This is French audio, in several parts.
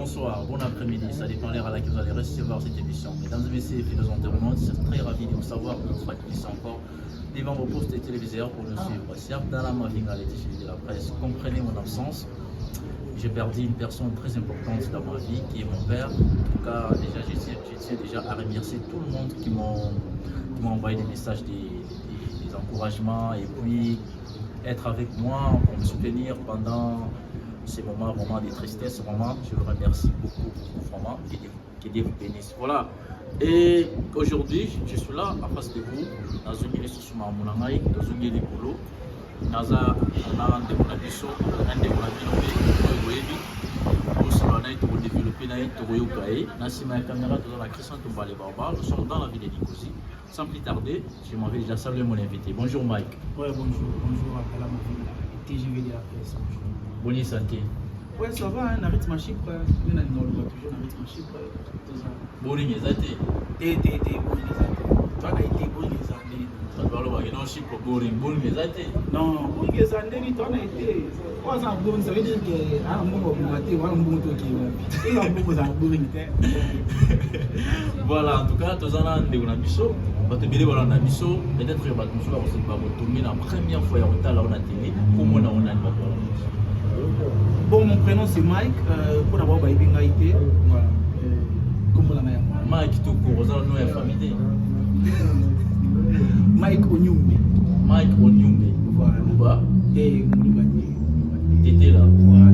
bonsoir, bon après-midi, ça dépend l'heure à laquelle vous allez recevoir cette émission. Mesdames et messieurs, fidèles internautes, je suis très ravi de vous savoir que vous ici encore devant vos postes téléviseurs pour nous suivre. C'est Abdallah Mavinga, les de la presse. Comprenez mon absence. J'ai perdu une personne très importante dans ma vie, qui est mon père. En tout cas, déjà, je tiens déjà à remercier tout le monde qui m'a envoyé des messages, des encouragements, et puis être avec moi, pour me soutenir pendant ces moments vraiment de tristesse. Vraiment, je vous remercie beaucoup, vraiment, que Dieu vous bénisse. Voilà. Et aujourd'hui, je suis là, en face de vous, dans une île sur ma moulanaï, dans une île de boulot. Dans un de mon abisso, un de mon abisso, pour développer la caméra de la Christian Toumbale Barba. Nous sommes dans la ville de Nicosie. Sans plus tarder, je m'en vais déjà saluer mon invité. Bonjour Mike. Ouais, bonjour à la TGV de la presse. Bonne santé. Ouais, ça va, un rythme Chypre. Il y a toujours un rythme Chypre. Bonne santé. T'es bon les années. Toi, t'as été bon les années. Ça doit aller dans Chypre, bonne santé. Non, bon les années, toi, t'as été. Quoi, ça bon, ça veut dire que un bon matin, un bon toki. Et un bon ça bon. Voilà, en tout cas, tous en an de Gonabiso, on va te bénir dans Nabiso. Peut-être que tu vas aussi pas retourner la première fois à la télé. Comment on a Bon, mon prénom c'est Mike. Pour d'abord, Baïbingaïté. Voilà. Comment la mère Mike tout court, aux alentours de la famille. Mike Onyumbe. Mike Onyumbe. Voilà. Louba. Et Moulibani. T'étais là. Voilà.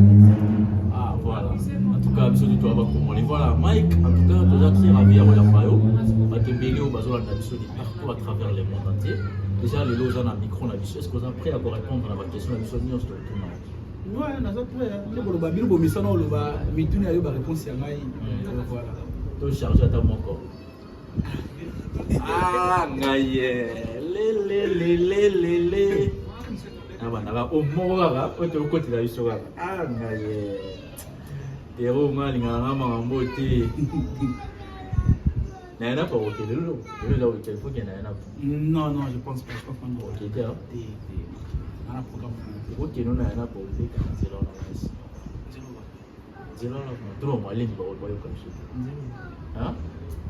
Ah, voilà. En tout cas, bisous de toi, comment. Voilà, Mike, en tout cas, déjà très ravi à vous la faire. On te bénir au bateau de partout à travers le monde entier. Déjà, les lots en micro, est-ce que vous êtes prêts à répondre à la question de la mission de tout? Ouais, nous sommes prêts. Le babil, le mission, le bas, mais tout n'a eu de réponse à moi. Voilà. Tu charges à ta mon corps. Ah, ngaye, lé. Ah, bah, là, au moins, on te côté la histoire. Ah, ngaye. Et au moins, il y a un mambo. Il y a un peu au téléphone. Il y a un téléphone qui est un peu. Non, je pense pas. Je pense pas. Ok, t'es là. Un programme. Ok, nous, on a un peu. C'est là, c'est là. Trop, moi, il est libre, comme ça. Hein?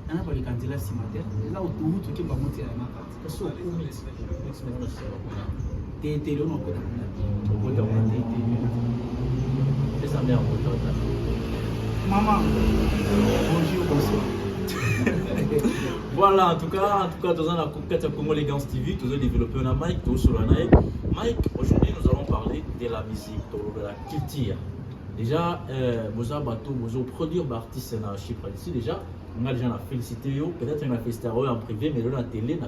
Un peu les candidats si matin. Là où tout qui va monter à la carte. Parce que T'es là, non? c'est ça, merde. Maman, bonjour, bonsoir. Voilà, en tout cas, dans la conquête Congo Legance TV, tous les développeurs de Mike, tous sur la Nike. Mike, aujourd'hui, nous allons parler de la musique, de la culture. Déjà, nous avons produit des artistes dans Chypre. Ici, déjà, on a déjà félicité, peut-être on a félicité en privé, mais là, dans la télé, on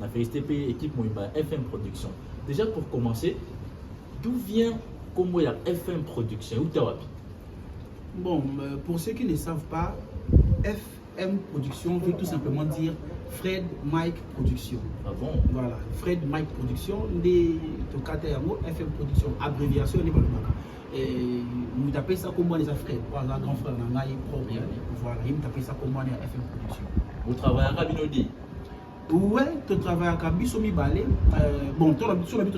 a félicité l'équipe FM Production. Déjà, pour commencer, d'où vient comment il y a FM Production? Où tu as? Bon, pour ceux qui ne savent pas, FM Production veut tout simplement dire Fred Mike Production. Ah bon? Voilà, Fred Mike Production, les Tokatayamo, FM Production, abréviation, les Balomaka. Et nous appelons ça comme les Fred, voilà, grand frère Nangaï, propre. Voilà, ils appellent ça comme les FM Production. Vous travaillez à Kabinodi? Ouais, tu travailles à Kabisomi Balé. Bon, tu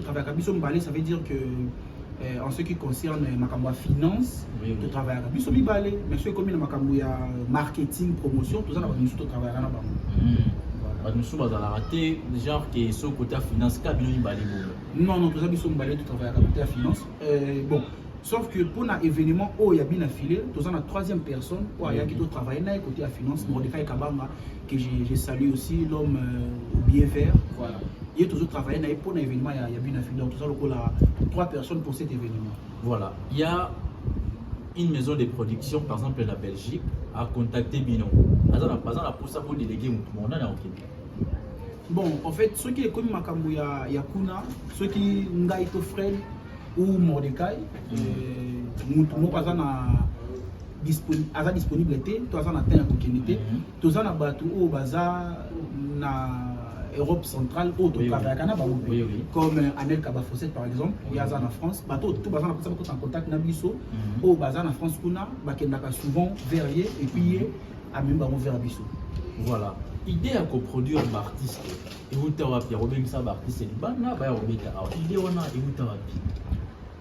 travailles à Kabisomi Balé, ça veut dire que en ce qui concerne ma finance, tu travailles à Kabisomi Balé. Mais ce qui est comme marketing, promotion, tout ça, tu travailles à Kabisomi. Nous sommes dans la raté, genre qui est sur le côté finance, Kabinodi Balé. Non, tout ça, tu travailles à côté finance. Bon. Sauf que pour un événement où il y a bien affilé, tu as la troisième personne où il y a qui travaille là côté à finance, Mordecai Kabanga, que j'ai salué aussi, l'homme bien vert. Voilà. Il y a toujours travaillé là pour un événement, il y a bien affilé. Donc, tout ça, il y a 3 personnes pour cet événement. Voilà. Il y a une maison de production, par exemple la Belgique, a contacté Bino. Par exemple, pour ça, pour déléguer mon nom, bon, en fait, ceux qui est comme Makambu Yakuna, ceux qui ont Fred ou Mordecai, nous avons disponibilité, nous avons atteint la continuité, nous avons battu au bazar na Europe centrale, comme Anel Kabafosset par exemple, il y a en France, tout bazar en contact Nabiso, au bazar en France, souvent verrier et puis à même vers Bisso. Voilà. Idée à coproduire un artiste, et vous t'avez Pierre Robin, ça artiste, idée on a et vous t'avez.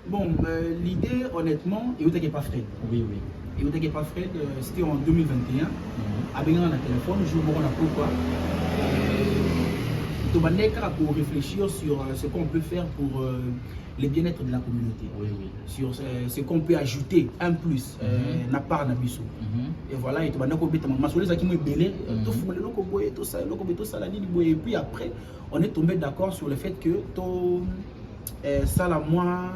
Bon, l'idée, honnêtement, il n'y a pas Fred. Oui. Et au début, pas Fred, c'était en 2021. Avec un téléphone, je vous montre pourquoi. Pour réfléchir sur ce qu'on peut faire pour le bien-être de la communauté. Oui, oui. Sur ce qu'on peut ajouter en plus, n'a pas d'abissou. Et voilà, et puis après, on est tombé d'accord sur le fait que ça la moi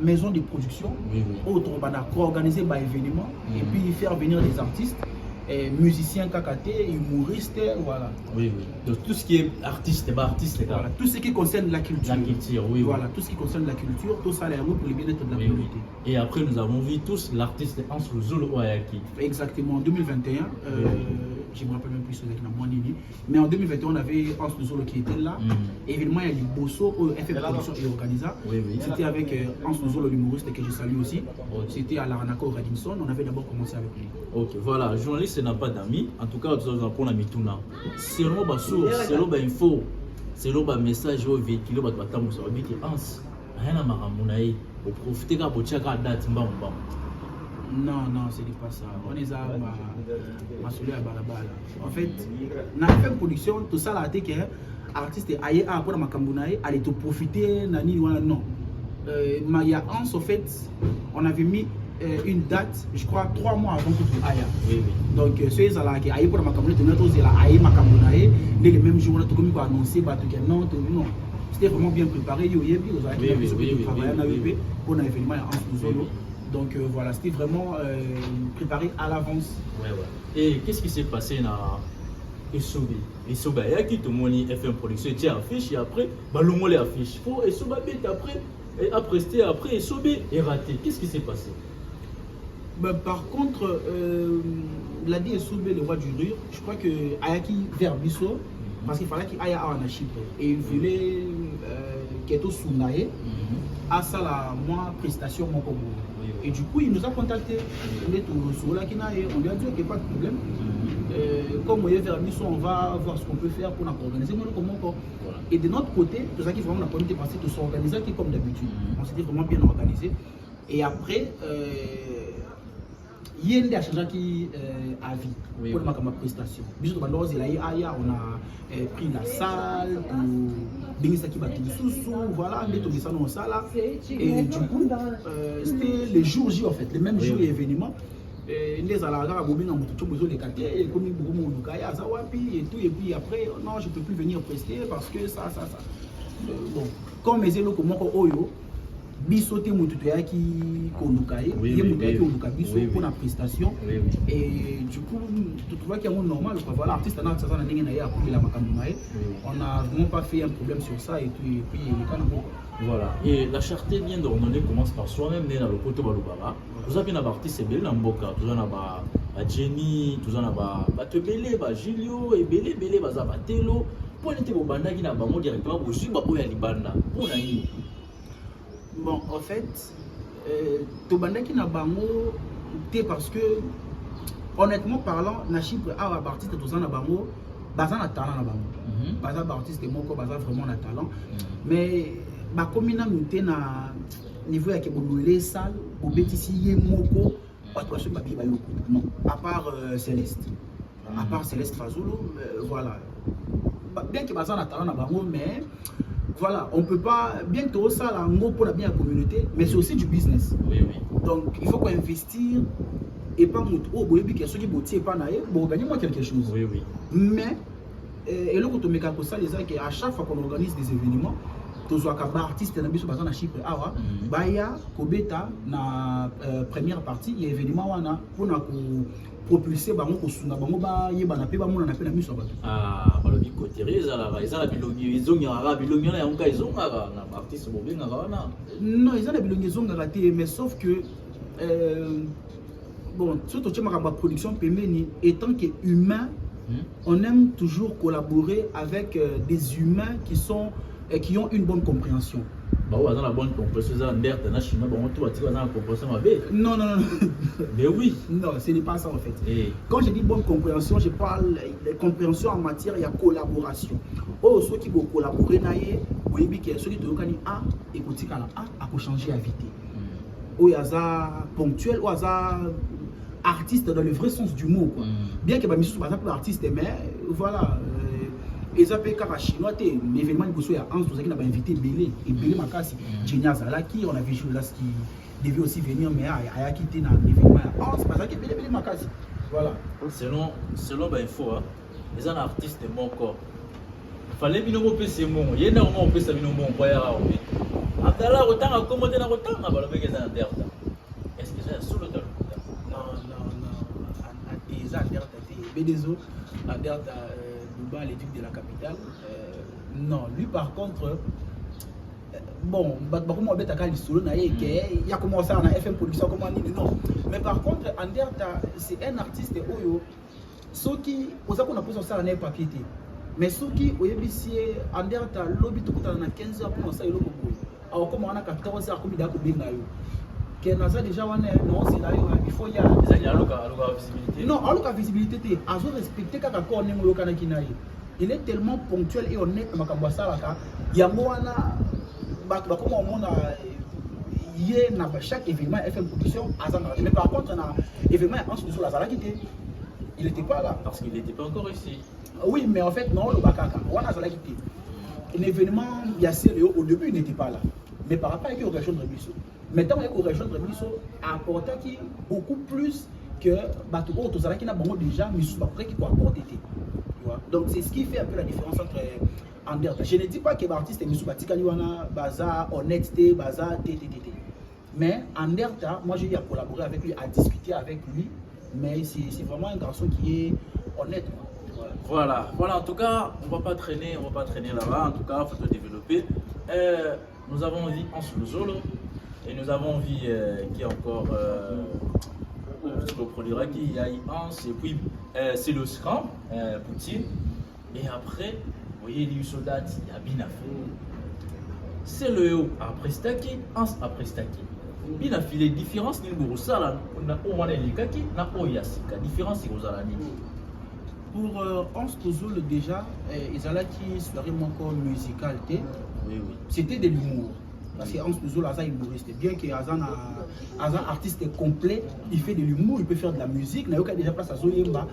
maison de production, autre organiser des événements et puis faire venir des artistes. Musiciens, kakaté, humoristes, voilà. Oui, oui. Donc tout ce qui est artiste, artiste, voilà. Tout ce qui concerne la culture. La culture, oui. Voilà, tout ce qui concerne la culture, tout ça, les routes pour le bien-être de la communauté. Oui. Et après, nous avons vu tous l'artiste Hans Luzolo Oyaki. Exactement, en 2021, je ne me rappelle même plus avec la moindre, mais en 2021, on avait Hans Luzolo qui était là. Évidemment, il y a eu Bosso, FM Production et Organisa. C'était avec Hans Luzolo, l'humoriste que je salue aussi. C'était à l'Aranako Radinson. On avait d'abord commencé avec lui. Ok, voilà, journaliste n'a pas d'amis. En tout cas, nous avons pour Mituna. Selon ma source, selon ma info, selon ma message au véhicule, ma table sur le métier Hans, rien à maramonaï. Pour profiter de la date, non, non, ce n'est pas ça. On est à ma soulée à Balabala. En fait, dans la même production, tout ça, là, que artiste aïe à pour ma Kambunaï, allait te profiter, nani, non. Il y a Hans, en fait, on avait mis une date, je crois 3 mois avant que tu ailles. Oui, oui. Donc, ceux qui aillent pour ma Kambunaï, tu as aïe ma Kambunaï, dès le même jour, on a tout comme annoncé, non, non. C'était vraiment bien préparé. Pour un événement en solo. Donc voilà, c'était vraiment préparé à l'avance. Ouais, ouais. Et qu'est-ce qui s'est passé dans Esobe? Esobe, il y a qui tout le monde FM Production, tu affiche et après, ballon les affiches. Faut Esobe après, et après c'était après Esobe est raté. Qu'est-ce qui s'est passé? Ben, par contre, l'a dit Esobe, le roi du rire, je crois que Ayaki vers Bisso. Parce qu'il fallait qu'il aille à Chypre et il voulait qu'il ait tout sounaé à ça la moi prestation mon comme et du coup il nous a contacté on est tout là qui n'a on lui a dit qu'il n'y a pas de problème comme on est vers Bissau on va voir ce qu'on peut faire pour organiser comment et de notre côté tout ça qui vraiment la communauté passée tout s'organiser qui comme d'habitude on s'était vraiment bien organisé et après il y a des gens qui a vie pour ma prestation. On a pris la salle pour voilà, et du coup, c'était le jour J en fait, le même jour et événement. Et puis après, non, je ne peux plus venir prester parce que ça. Bon, comme mes élèves comme Oyo, bisoté mututoya qui konukaye biso pour la prestation et du coup tu vois qu'il y a un normal quoi voilà artiste na ça na ndenge na ya pour la makambunaye on a vraiment pas fait un problème sur ça et puis voilà et la charté vient de redonner commence par soi-même né dans le poto balubara vous avez un artiste belé na mboka vous en a ba Jenny vous en a ba tebele ba Julio et belé ba zabatelo pour n'était bo banda qui na bango directement bo suba oya libanda pour na ni. Bon, en fait, Tobandaki n'a pas parce que, honnêtement parlant, na Chypre, à partir de tout ça, na bango, bazan a talent na bango. Bazan artiste et moko, bazan vraiment na talent. Mais, bah comme il a monté na niveau à Keboulé salle, au bétissi moko, pas de question babi bayoko. Non, à part Céleste, Fazolo, voilà. Bien que bazan a talent na bango, mais voilà, on peut pas, bientôt ça, là, pour la bien communauté, mais c'est aussi du business. Oui. Donc, il faut qu'on investir et pas monter. Oh, bon, il y a ceux qui bossent pas naïe, bon, gagnez-moi quelque chose. Oui. Mais, et là, quand on met comme ça, les gens, à chaque fois qu'on organise des événements, tous les artistes, il y a des gens qui Chypre, Baya, Kobeta, na première partie, il y a événement pour propulser bango kosunga bango ba yeba na pe ba mona na pe na miso bato balobi kotereza la eza la bilongi izonga bilongi na yango izonga na artiste bobenga wana non eza na bilongi izonga raté mais sauf que bon surtout tu ma production pemeni étant que humain on aime toujours collaborer avec des humains qui ont une bonne compréhension. Bah ouais, dans la bonne compréhension, non. Mais oui. Non, ce n'est pas ça en fait. Quand je dis bonne compréhension, je parle de compréhension en matière de collaboration. Oh, ceux qui vont collaborer, ceux qui te disent ah, écoutez, à changer à vite. Oh, il y a ça ponctuel, ou il y a ça artiste dans le vrai sens du mot. Quoi. Bien que par exemple, artiste, mais voilà. Ils appellent comme chinois, l'événement il y a Hans, vous avez invité Belé, et Belé Makassi, Genia Zalaki, on avait joué là ce qui devait aussi venir, mais il a quitté dans l'événement à Hans, parce que Belé Makassi. Voilà. Selon info, les artistes de mon corps. Fallait bien nous passer mon, il y a énormément de personnes qui nous voient à Abdallah, autant à commander la autant à le mec est-ce que c'est sous le temps? Non, ils adhèrent à BDZO, adhèrent à Duba, l'éduc de la capitale. Non, lui par contre, bon, il a commencé à FM Production, non. Mais par contre, Anderta, c'est un artiste Oyo, ceux qui, on a posé ça en papier. Mais ceux qui ont été Anderta, lobby tout à 15 heures pour ça, alors comme on a 14 heures, comme il a déjà il faut y avoir visibilité. Non, alors la visibilité, à respecter quand on il est tellement ponctuel et honnête il y a chaque événement FM Production, mais par contre, l'événement il n'était pas là. Parce qu'il n'était pas encore ici. Oui, mais en fait, non, le Bakaka, on a quitté. L'événement, il y a au début, il n'était pas là. Mais par rapport à la région de Rebisso. Maintenant, la région de Rebisso a apporté beaucoup plus que Batouko, tout ça qui n'a pas déjà, mais sous après qui peut apporter. Donc, c'est ce qui fait un peu la différence entre Anderta. Je ne dis pas que l'artiste est Missoubatika Liwana, Baza, honnêteté, Baza, TTT. Mais Anderta, moi j'ai eu à collaborer avec lui, à discuter avec lui. Mais c'est vraiment un garçon qui est honnête. Voilà, en tout cas, on va pas traîner là-bas, en tout cas, il faut te développer. Nous avons envie en solo et nous avons envie qui est encore produira qui y a Hans et puis c'est le Scrum, Poutine. Et après, vous voyez, il y a eu Soldat, il y a Binafé. C'est le haut après Staki, Hans après Staki. Binafé, les différences, ni le Sala, on a au moins les Kaki, on a Oyasika. Différence, c'est aux Alani. Pour Hans Kozol, déjà, ils allaient qui serait encore musicalité. Oui. C'était de l'humour. Parce que Hans Kozol, Azan humoriste. Bien que Azan artiste complet, il fait de l'humour, il peut faire de la musique. Il n'y a déjà place à Zoyemba.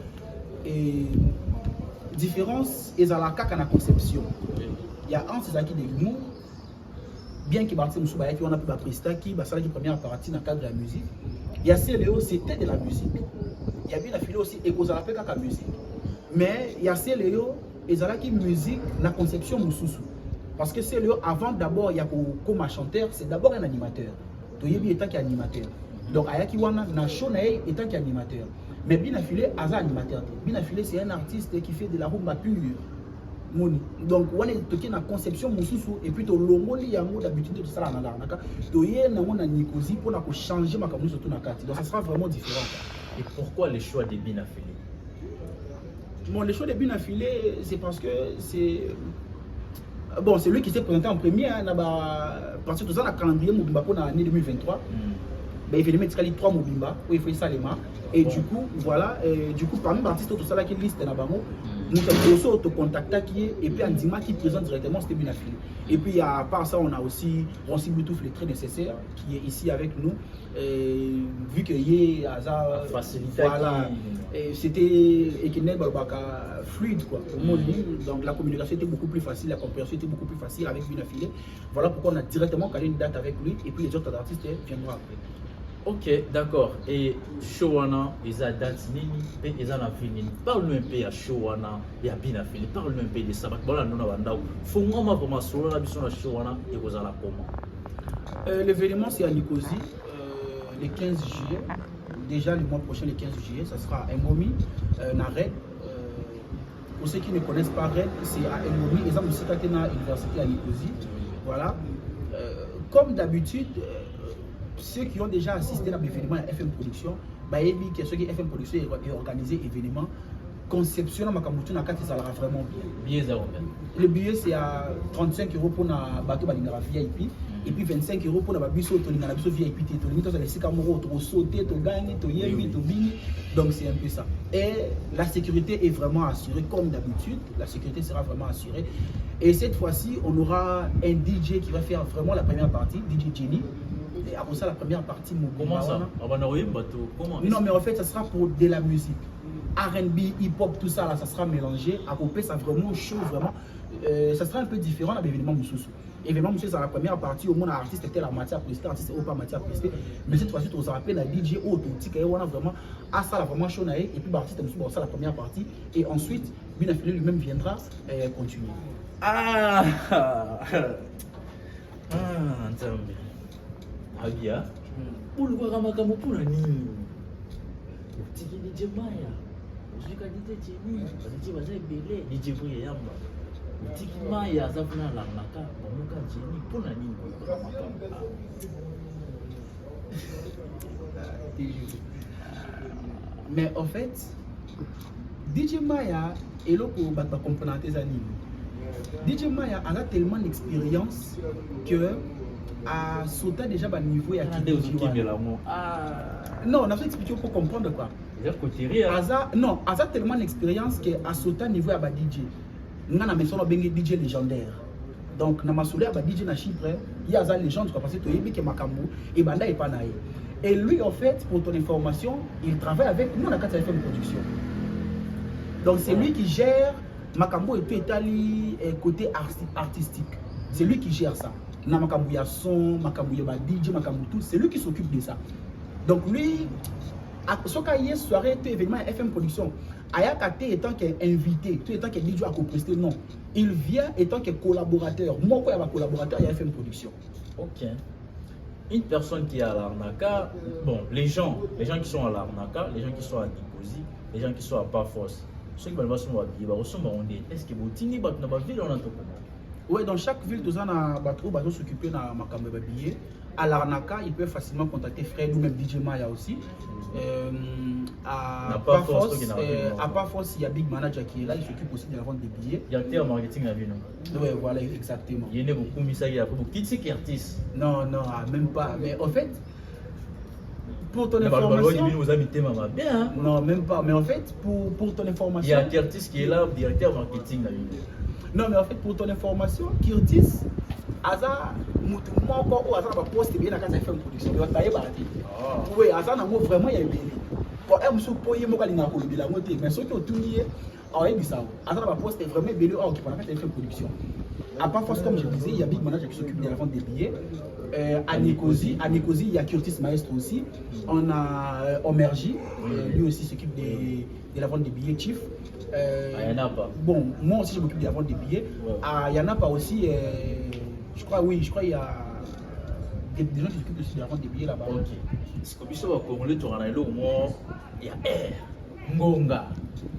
Et différence, ils allaient à la conception. Il y a Hans qui de l'humour. Bien qu'il partit Moussouba, on a pu prester qui la première partie dans le cadre de la musique. Il y a Céléo, c'était de la musique. Il y a bien la fille aussi, et qu'on a fait la musique. Mais il y a Céléo, et ça qui musique, la conception Moussoussou. Parce que Céléo, avant d'abord, il y a comme chanteur, c'est d'abord un animateur. Toyebi étant qui est animateur. Donc, Ayaki Wana, Nachonae étant qui est animateur. Mais Binafilé, Aza animateur. Binafilé, c'est un artiste qui fait de la rumba pure. Donc, on est toqué dans la conception Moussoussou et puis l'omoli yango d'habitude de ça là naka. Toyé na mona nikosi pour na changer ma camus surtout na carte. Donc ça sera vraiment différent. Et pourquoi le choix des Binafilé? Bon, le choix des Binafilé, c'est parce que c'est bon, c'est lui qui s'est présenté en premier parce que tout ça la calendrier Mobimba pour l'année 2023. Ben, il fait mettre 3 Mobimba, où il fait ça les mains. Et du coup, voilà, parmi les artistes, tout ça là qui liste dans Bango, nous avons aussi contacté et puis Andima qui présente directement c'était Binafilé. Et puis à part ça, on a aussi Ronsi Bluetooth, le très nécessaire, qui est ici avec nous. Vu qu'il y a facilité, voilà, c'était fluide quoi. Donc la communication était beaucoup plus facile, la compréhension était beaucoup plus facile avec Binafilé. Voilà pourquoi on a directement calé une date avec lui et puis les autres artistes viendront après. Ok, d'accord. Et Showana, ils ont date nini, ils ont fini. Parle-nous un peu à Showana et à Binafilé. Parle-nous un peu de ça. Voilà, nous avons Faut-moi comment sur la mission de Showana et vous allez comment? L'événement c'est à Nicosie, le 15 juillet. Déjà le mois prochain, le 15 juillet, ça sera à Ngomi, Red. Pour ceux qui ne connaissent pas Red, c'est à Ngomi. Ils ont aussi été à l'université à Nicosie. Voilà. Comme d'habitude. Ceux qui ont déjà assisté à l'événement FM Production, ceux qui FM Production est organisé événement, conception ma kamutu na kati ça vraiment bien. Le billet c'est à 35 € pour na bateau balingara VIP et puis 25 € pour na biso to lingana biso VIP to limite ça les sikamoro to sauter to gagner to yemi to bini. Donc c'est un peu ça. Et la sécurité est vraiment assurée comme d'habitude, la sécurité sera vraiment assurée. Et cette fois-ci, on aura un DJ qui va faire vraiment la première partie, DJ Jenny. Et après ça, la première partie, Comment ça? Comment? Non, mais en fait, ça sera pour de la musique. R&B, hip-hop, tout ça, là, ça sera mélangé. À Popé, ça vraiment chaud, vraiment. Ça sera un peu différent de l'événement Moussoussou. Événement Moussoussou, c'est la première partie, au moins, l'artiste était la matière prestée, l'artiste n'est pas matière prestée. Mais cette fois-ci, on rappelle la DJ automatique, on a vraiment, ça, là, vraiment chaud, et puis l'artiste Moussoussou, ça, la première partie. Et ensuite, Binafilé lui-même viendra continuer. Ah, Nzambe. Abia. Pour le voir makambo pour la nini. Tiki DJ Maya. Ozika DJ Jenny. DJ baza ebele. DJ Boye Yamba. Tiki Maya za funa la naka. Bamuka Jenny pour la nini pour makambo. Mais en fait, DJ Maya est là pour comprendre tes animaux. DJ Maya a tellement d'expérience que à sauter déjà à niveau et à non, on a fait expliquer pour comprendre quoi. Non, a tellement d'expérience que à sauter niveau à DJ. Nous avons mentionné DJ légendaire. Donc, na masoulé à DJ na Chypre, il y a des légendes parce que tu es que Makambo et Banda et Panaï. Et lui, en fait, pour ton information, il travaille avec nous, on a fait une production. Donc, c'est lui qui gère Makambo et tout Italie côté artistique. C'est lui qui gère ça. Na Makambo ya son, Makambo ya DJ, Makambo tout, c'est lui qui s'occupe de ça. Donc lui, à ce cas hier soirée, tout événement FM Production, Ayakate étant qu'invité, tout étant que DJ a co-presté, non. Il vient étant que collaborateur. Moi, quand il y a un collaborateur, il y a FM Production. Ok. Une personne qui est à l'Arnaka, bon, les gens qui sont à l'Arnaka, les gens qui sont à Nikosi, les gens qui sont à Pafos, ceux qui vont se habiller, est-ce que vous avez dans la ville on a tout comment? Oui, dans chaque ville, nous avons s'occuper de Makambo Babillet. À l'Arnaka, ils peuvent facilement contacter Fred ou même DJ Maya aussi. À Pafos, il y a Big Manager qui est là, il s'occupe aussi de la vente des billets. Il y a un marketing à vie, non? Oui, voilà, exactement. Il y a beaucoup de ça, il y a beaucoup de artistes. Non, non, même pas. Mais en fait, pour ton information. Non, même pas. Mais en fait, pour ton information. Il y a un artiste qui est là, directeur marketing. Non, mais en fait, pour ton information, Curtis, Aza, moi encore, Aza va poster bien la case FM Production. Il va tailler baraté. Oui, Aza n'a vraiment il y a eu des. Pour un monsieur pour y moka linga kolobi la moté, mais ceux qui ont tout nié, en est bizarre. Aza va poster vraiment bien qui pour la case FM Production. À part force, comme je disais, il y a Big Manager qui s'occupe de la vente des billets. À Nikosi, il y a Curtis Maestro aussi. On a Omerji, lui aussi s'occupe de la vente des billets Chief. Yanapa. Bon, moi aussi je m'occupe de la vente des billets. À Yanapa aussi, je crois il y a des gens qui s'occupent aussi de la vente des billets là-bas. Ok. C'est comme ça, Congolais, tu as il y a R, Ngonga,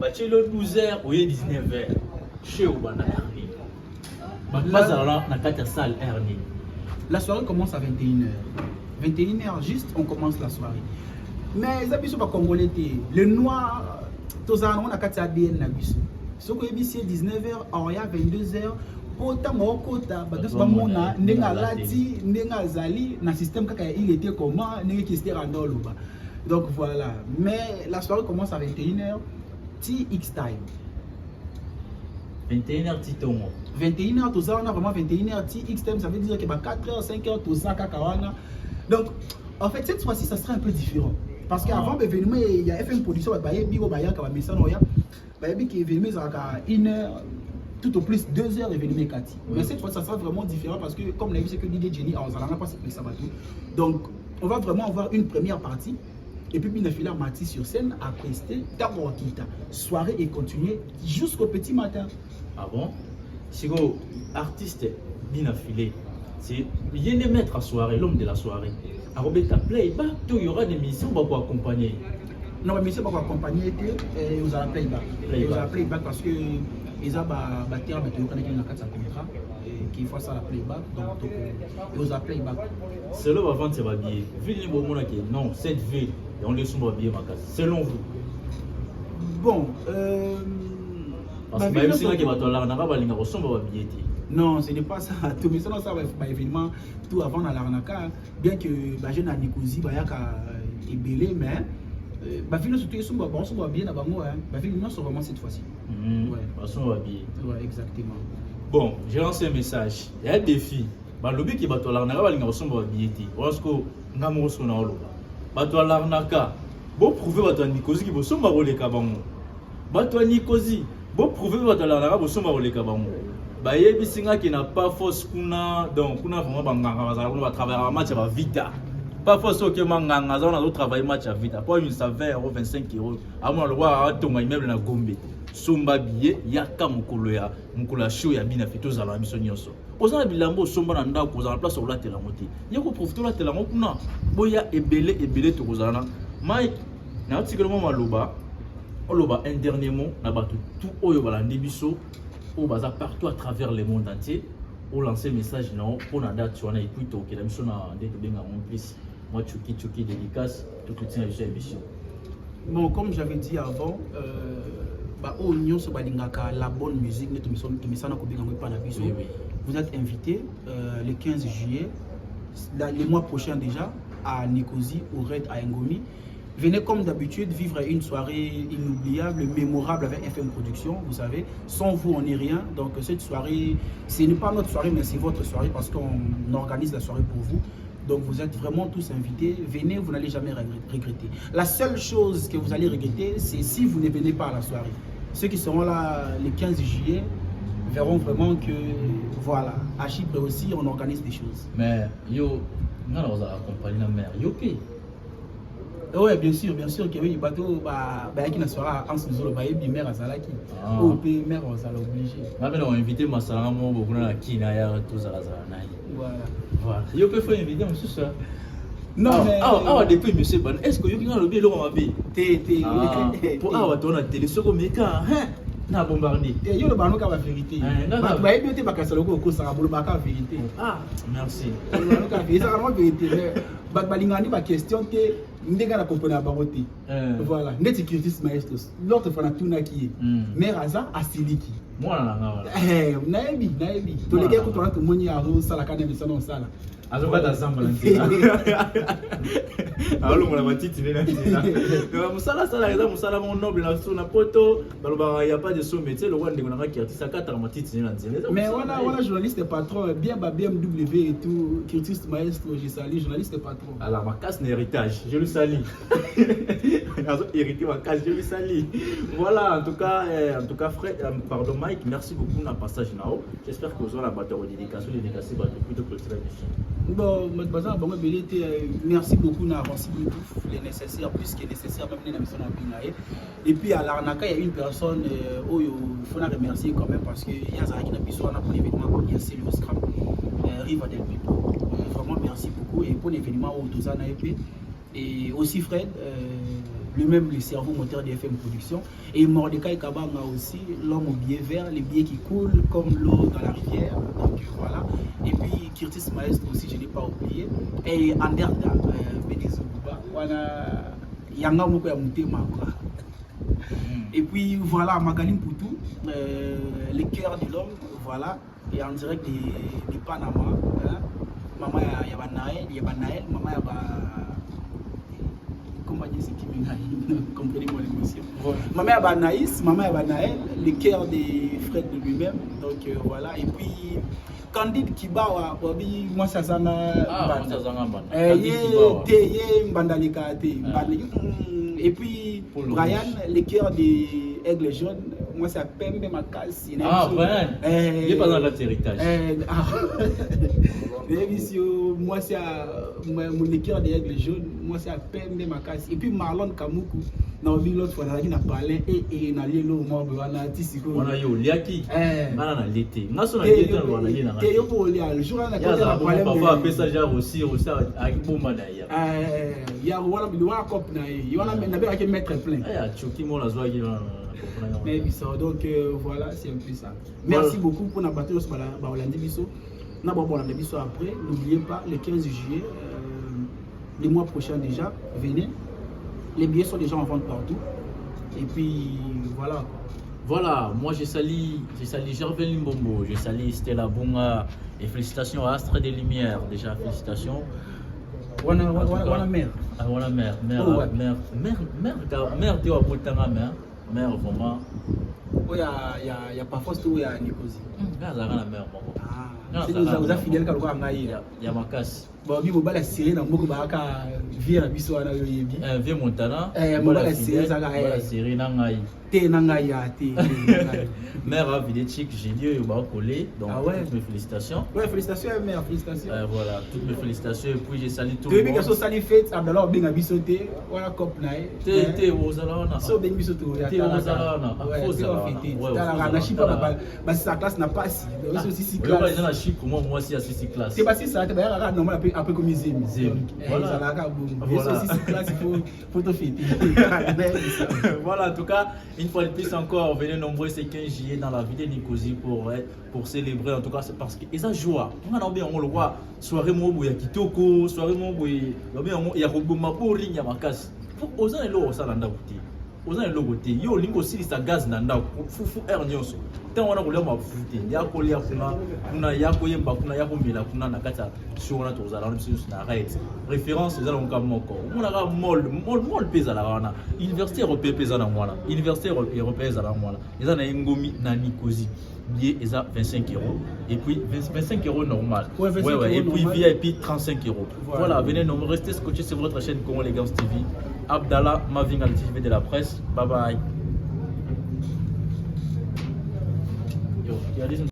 le 12h ou 19h, chez Oubana. La soirée commence à 21h. 21h juste, on commence la soirée. Mais les habits sont pas congolais. Le noir, tous les on a 4 ADN na biso. Ce que c'est 19h, on y a 22h. Kota mokota, bagas bamona, nenga lati, nenga zali, na système kaka il était comment, nenga qui était randoloba. Donc voilà. Mais la soirée commence à 21h, TX time. 21h Titongo. 21h, tout ça, on a vraiment 21h, TX time, ça veut dire que 4h, 5h, tout ça, kakawana. Donc, en fait, cette fois-ci, ça sera un peu différent. Parce qu'avant l'événement, il y a FM Production, il y a Bigo Baya, il y a l'événement, il y a 1h, tout au plus 2 heures l'événement Kati. Mais cette fois, ça sera vraiment différent parce que, comme l'a vu, c'est que DJ Jenny, on n'a pas cette sabato. Donc, on va vraiment avoir une première partie. Et puis, Binafila Mati sur scène à prester Taboakita. Soirée et continuer jusqu'au petit matin. Ah bon? Si vous artiste Binafilé, c'est bien de mettre à soirée, l'homme de la soirée. À Robeta Playback, il y aura des missions pour accompagner. Non, mais missions pour accompagner, vous allez Playback. Vous allez Playback parce que ils ont battu un contrat qui faut ça la Playback. Donc, vous allez Playback. C'est là où avant de se habiller. Vu les moments qui non, cette ville, on les soumets habillés ma case. Selon vous? Bon, parce que même si on a habillé. Non, ce n'est pas ça. Tout mais ça va évidemment tout avant dans l'arnaque. Bien que je n'ai Nikosi, est belé, mais ma fille surtout sont bien avant moi. Ma fille non sont vraiment cette fois-ci. Ouais, sont habillés. Ouais, exactement. Bon, j'ai lancé un message. Il y a des filles. balobi ki bato l'arnaque balinga osomba billet parce que ngamo so na oloba bato l'arnaque bo prouver bato Nikosi ki bosomba roleka bango bato Nikosi bo prouver bato l'arnaque bosomba roleka bango bayebisinga ki na pas force kuna donc kuna vraiment banganga bazala kuna ba travailler match ba vita pas force que manganga za on a travailler match à vita pour une saveur 25 €. À moi le roi a tonga immeuble na Gombe somba billet yaka mukolo ya show ya bina fito za la mission nyonso ozana bilambo somba na ndako za la place au latela moti yako profiter latela kuna boya ebele to kozana Mike na article maloba oloba un dernier mot na batu tout oyo balandi biso au baza partout à travers le monde entier au lancer message non pour na date wana et puis to que la mission na ndete benga mon plus moi Chuki dédicace tout le temps à l'émission. Bon, comme j'avais dit avant, Oignon se balingaka la bonne musique, vous êtes invité le 15 juillet, les mois prochains déjà, à Nikosi, au Red à Ngomi. Venez comme d'habitude vivre une soirée inoubliable, mémorable avec FM Production, vous savez. Sans vous, on n'est rien. Donc cette soirée, ce n'est pas notre soirée, mais c'est votre soirée parce qu'on organise la soirée pour vous. Donc vous êtes vraiment tous invités. Venez, vous n'allez jamais regretter. La seule chose que vous allez regretter, c'est si vous ne venez pas à la soirée. Ceux qui seront là le 15 juillet verront vraiment que, voilà, à Chypre aussi, on organise des choses. Mais, yo, on va accompagner la mère. Yo, okay. Oui, bien sûr que oui, bateau qui ne sera en ce jour, il mère à Zalaki. Ou puis mère à Zala obligé. Mais on va inviter ma salama beaucoup na Kina tout ça là. Voilà. Yo peut faire inviter monsieur ça. Non mais depuis monsieur ban est-ce que yo qui a le bien le on va bé. Pour avoir ton télé soko meka hein. Na bombarder. Yo le bano ka la vérité. Ba bien te ba ka saloko ko sa bolo ba ka vérité. Merci. Bano ka vérité, ça vraiment vérité. Ba balingani ba question te ndega na comprendre ba moti. Voilà, ndeti Curtis Maestros. L'autre fois na tuna qui mère aza asiliki. Moi na nga wala. Naebi. To les gars ko to moni a sala kana bisa non sala. Azoka da samba nzela. Alors on la matiti nena nzela. Donc musala sala eza musala mon noble na so na poto, baloba y a pas de sommet, tu sais le roi ndeko na ki artiste akata matiti nena nzela. Mais voilà journaliste et patron bien ba BMW et tout, Curtis Maestro, je salue journaliste et patron. Alors ma casse n'est héritage, je le salue. Hérité ma casse, je le salue. Voilà, en tout cas frère, pardon Mike, merci beaucoup na passage nao. J'espère que vous aurez la bataille dédicacée plutôt que la mission. Bon, merci beaucoup na Rancy les nécessaires, plus que nécessaire même dans l'émission Binae. Et puis à l'Arnaka, il y a une personne où il faut la remercier quand même parce que il y a Zara qui n'a pas pour l'événement comme il y a Célio Scram, Riva del Pipo. Vraiment merci beaucoup et pour l'événement où tout ça n'a été. Et aussi Fred, lui-même le cerveau moteur de FM Production. Et Mordecai Kabanga aussi, l'homme au billet vert, les billets qui coulent comme l'eau dans la rivière. Donc voilà. Et puis Curtis Maestro aussi, je ne l'ai pas oublié. Et Anderda, Benizouba, voilà. Yanga Moko Yamutema. Et puis voilà, Magalim Poutou, le cœur de l'homme, voilà. Et en direct de Panama. Hein. Maman Yabanaël, maman Yaba. Comprenez-moi l'émotion. Maman Abanaïs, maman Abanaël, le cœur des frères de lui-même. Donc voilà. Et puis Candide Kibawa, moi ça s'en a. Et puis Brian, le cœur des aigles jaunes. Moi c'est Pembe Makas. Brian. Il n'est pas dans notre héritage. Moi c'est mon cœur des aigles jaunes. Moi c'est Pembe Makas. Et puis Marlon Kamoukou. Non, l'autre fois, on a parlé et on a lié l'eau mort. On a dit on a eu liaki. On a l'été. On a son été on a lié. Et pour le jour on a parlé parfois après ça j'ai aussi avec bomba d'ailleurs. Il y a voilà le wa cop na il on a même mettre plein. Chuki mo la zoa gila. Mais donc voilà, c'est un peu ça. Merci beaucoup pour la bataille sur la Hollande Bisso. On a bon la Bisso après, n'oubliez pas le 15 juillet les mois prochains déjà, venez. Les billets sont déjà en vente partout. Et puis voilà. Voilà, moi je salue Gervais Limbombo, je salue Stella Bunga et félicitations à Astre des Lumières. Déjà félicitations. Wana mère. Wana mère, mère, tu as mère vraiment. il y a parfois ce où il y a Nicosie. Là, ça a la meilleure. C'est nous avons fidèles quand on a il y a ma casse. Bon, il y a la série dans beaucoup de vie à Bissau. Vieux Montana. La série, la série Nangaï. Mère a vidé chic, j'ai dit, il va coller. Donc, toutes mes félicitations. Ouais, félicitations, mère, félicitations. Voilà, toutes mes félicitations. Et puis, j'ai salué tout le monde. Depuis que je suis fait, Abdallah Benga Bissoté, voilà, cop naï. T'es aux Alana. So Benga Bissoté, t'es aux Alana. Ouais, sa classe n'a pas si. C'est aussi 6 classes. Il y a chic, moi aussi, à 6 classes. C'est pas si ça, tu vas normal après comme ils aiment. Voilà. Voilà. C'est 6 classes, il faut te fêter. Voilà, en tout cas, une fois de plus encore, venez nombreux ce 15 juillet dans la ville de Nicosie pour célébrer. En tout cas, c'est parce qu'ils ont joué. On a bien on le voit. Soirée Mobo, il y a Kitoko, soirée Mobo, il y a Roboma pour il y a Makas. Aux gens, ils ont ça dans la boutique. Aux gens, ils ont goûté. Ils ont aussi sa gaz dans la fufu air nyonso. Tant on a roulé ma fouté. Il y a collé à kuna, il y a collé à kuna, il y a collé à kuna, nakata sur la tour. Alors, monsieur, c'est arrêt. Référence, ils ont comme moko. On a mol pèse à la rana. Université européenne pèse à la moine. Université européenne pèse à la moine. Ils ont un ngomi na Nicosie. Billet est à 25 €. Et puis 25 € normal. Ouais, et puis VIP 35 €. Voilà, venez nous restez scotchés sur votre chaîne Congo Elegance TV. Abdallah Mavinga, le TV de la presse. Bye bye. Yo,